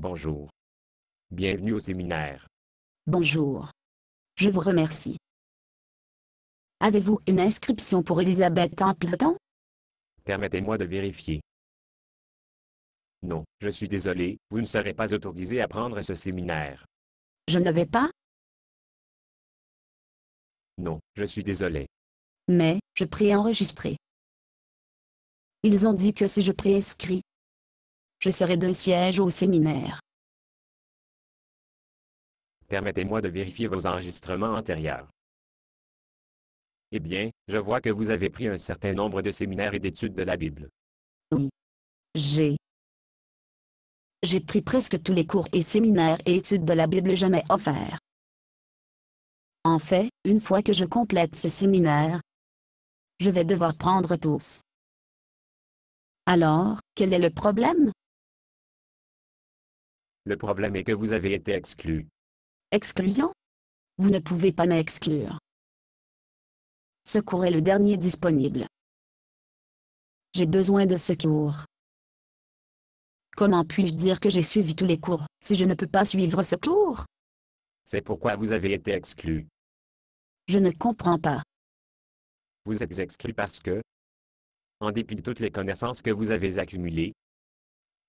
Bonjour. Bienvenue au séminaire. Bonjour. Je vous remercie. Avez-vous une inscription pour Elisabeth Templeton? Permettez-moi de vérifier. Non, je suis désolé, vous ne serez pas autorisé à prendre ce séminaire. Je ne vais pas, Non, je suis désolé. mais je préenregistrer. Ils ont dit que si je préinscris, je serai d'un siège au séminaire. Permettez-moi de vérifier vos enregistrements antérieurs. Eh bien, je vois que vous avez pris un certain nombre de séminaires et d'études de la Bible. Oui. J'ai pris presque tous les cours et séminaires et études de la Bible jamais offerts. En fait, une fois que je complète ce séminaire, je vais devoir prendre tous. Alors, quel est le problème? Le problème est que vous avez été exclu. Exclusion? Vous ne pouvez pas m'exclure. Ce cours est le dernier disponible. J'ai besoin de ce cours. Comment puis-je dire que j'ai suivi tous les cours, si je ne peux pas suivre ce cours? C'est pourquoi vous avez été exclu. Je ne comprends pas. Vous êtes exclu parce que, en dépit de toutes les connaissances que vous avez accumulées,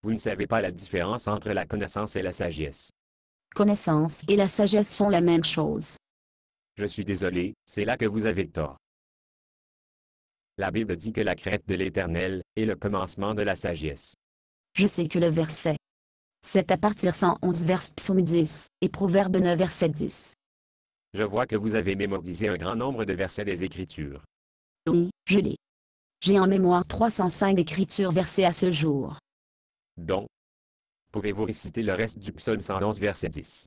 vous ne savez pas la différence entre la connaissance et la sagesse. Connaissance et la sagesse sont la même chose. Je suis désolé, c'est là que vous avez tort. La Bible dit que la crainte de l'Éternel est le commencement de la sagesse. Je sais que le verset 7 à partir 111 vers Psaume 10, et Proverbe 9 verset 10. Je vois que vous avez mémorisé un grand nombre de versets des Écritures. Oui, je l'ai. J'ai en mémoire 305 écritures versées à ce jour. Donc, pouvez-vous réciter le reste du psaume 111 verset 10?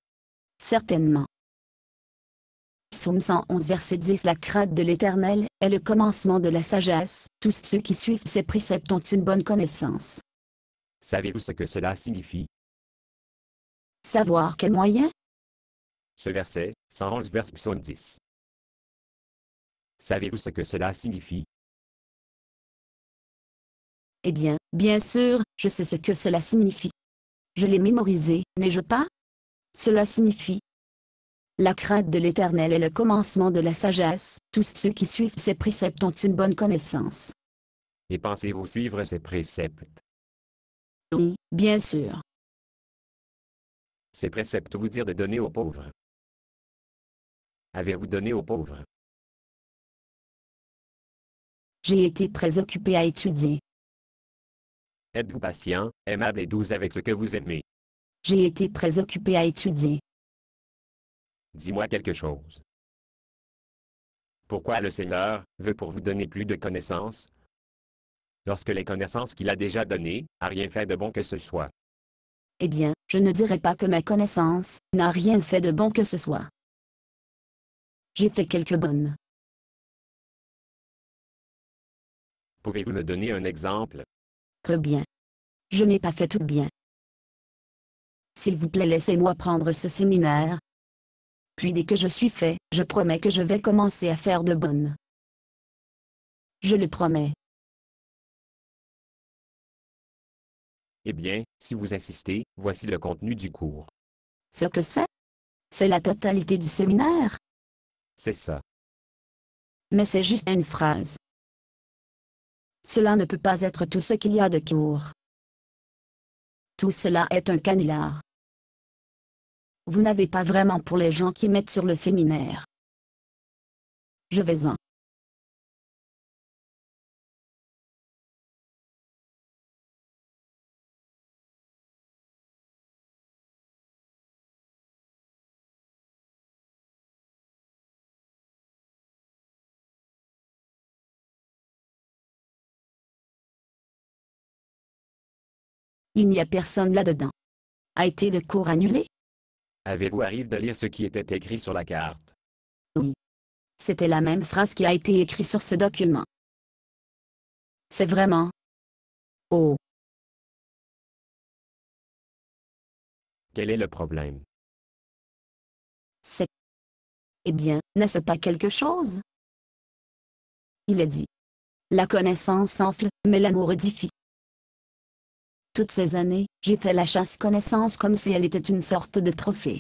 Certainement. Psaume 111 verset 10. La crainte de l'Éternel est le commencement de la sagesse. Tous ceux qui suivent ses préceptes ont une bonne connaissance. Savez-vous ce que cela signifie? Savoir quel moyen? Ce verset, 111 vers psaume 10. Savez-vous ce que cela signifie? Eh bien, bien sûr, je sais ce que cela signifie. Je l'ai mémorisé, n'ai-je pas? Cela signifie: la crainte de l'Éternel est le commencement de la sagesse. Tous ceux qui suivent ses préceptes ont une bonne connaissance. Et pensez-vous suivre ces préceptes? Oui, bien sûr. Ces préceptes vous dire de donner aux pauvres. Avez-vous donné aux pauvres? J'ai été très occupé à étudier. Êtes-vous patient, aimable et doux avec ce que vous aimez? J'ai été très occupé à étudier. Dis-moi quelque chose. Pourquoi le Seigneur veut pour vous donner plus de connaissances? Lorsque les connaissances qu'il a déjà données, a rien fait de bon que ce soit. Eh bien, je ne dirais pas que ma connaissance n'a rien fait de bon que ce soit. J'ai fait quelques bonnes. Pouvez-vous me donner un exemple? Très bien. Je n'ai pas fait tout bien. S'il vous plaît, laissez-moi prendre ce séminaire. Puis dès que je suis fait, je promets que je vais commencer à faire de bonnes. Je le promets. Eh bien, si vous insistez, voici le contenu du cours. Ce que c'est? C'est la totalité du séminaire. C'est ça. Mais c'est juste une phrase. Cela ne peut pas être tout ce qu'il y a de cours. Tout cela est un canular. Vous n'avez pas vraiment pour les gens qui mettent sur le séminaire. Je vais-en. Il n'y a personne là-dedans. A été le cours annulé? Avez-vous arrivé de lire ce qui était écrit sur la carte? Oui. C'était la même phrase qui a été écrite sur ce document. C'est vraiment... Oh. Quel est le problème? C'est... Eh bien, n'est-ce pas quelque chose? Il est dit: la connaissance enfle, mais l'amour édifie. Toutes ces années, j'ai fait la chasse connaissance comme si elle était une sorte de trophée.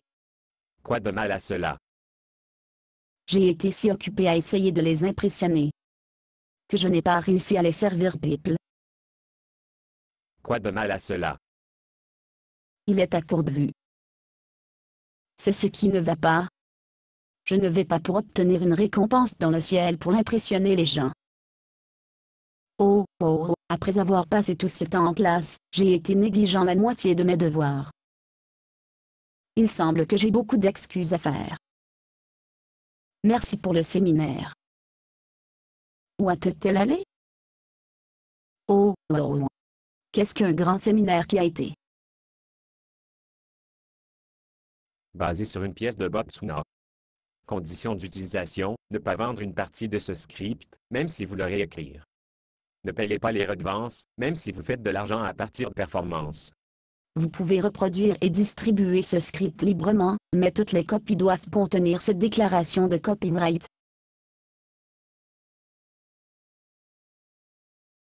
Quoi de mal à cela? J'ai été si occupé à essayer de les impressionner que je n'ai pas réussi à les servir people. Quoi de mal à cela? Il est à court de vue. C'est ce qui ne va pas. Je ne vais pas pour obtenir une récompense dans le ciel pour impressionner les gens. Oh, oh, après avoir passé tout ce temps en classe, j'ai été négligent la moitié de mes devoirs. Il semble que j'ai beaucoup d'excuses à faire. Merci pour le séminaire. Où est-elle allée? Oh, oh. Qu'est-ce qu'un grand séminaire qui a été? Basé sur une pièce de Bob Tuna. Condition d'utilisation, ne pas vendre une partie de ce script, même si vous le réécrire. Ne payez pas les redevances, même si vous faites de l'argent à partir de performances. Vous pouvez reproduire et distribuer ce script librement, mais toutes les copies doivent contenir cette déclaration de copyright.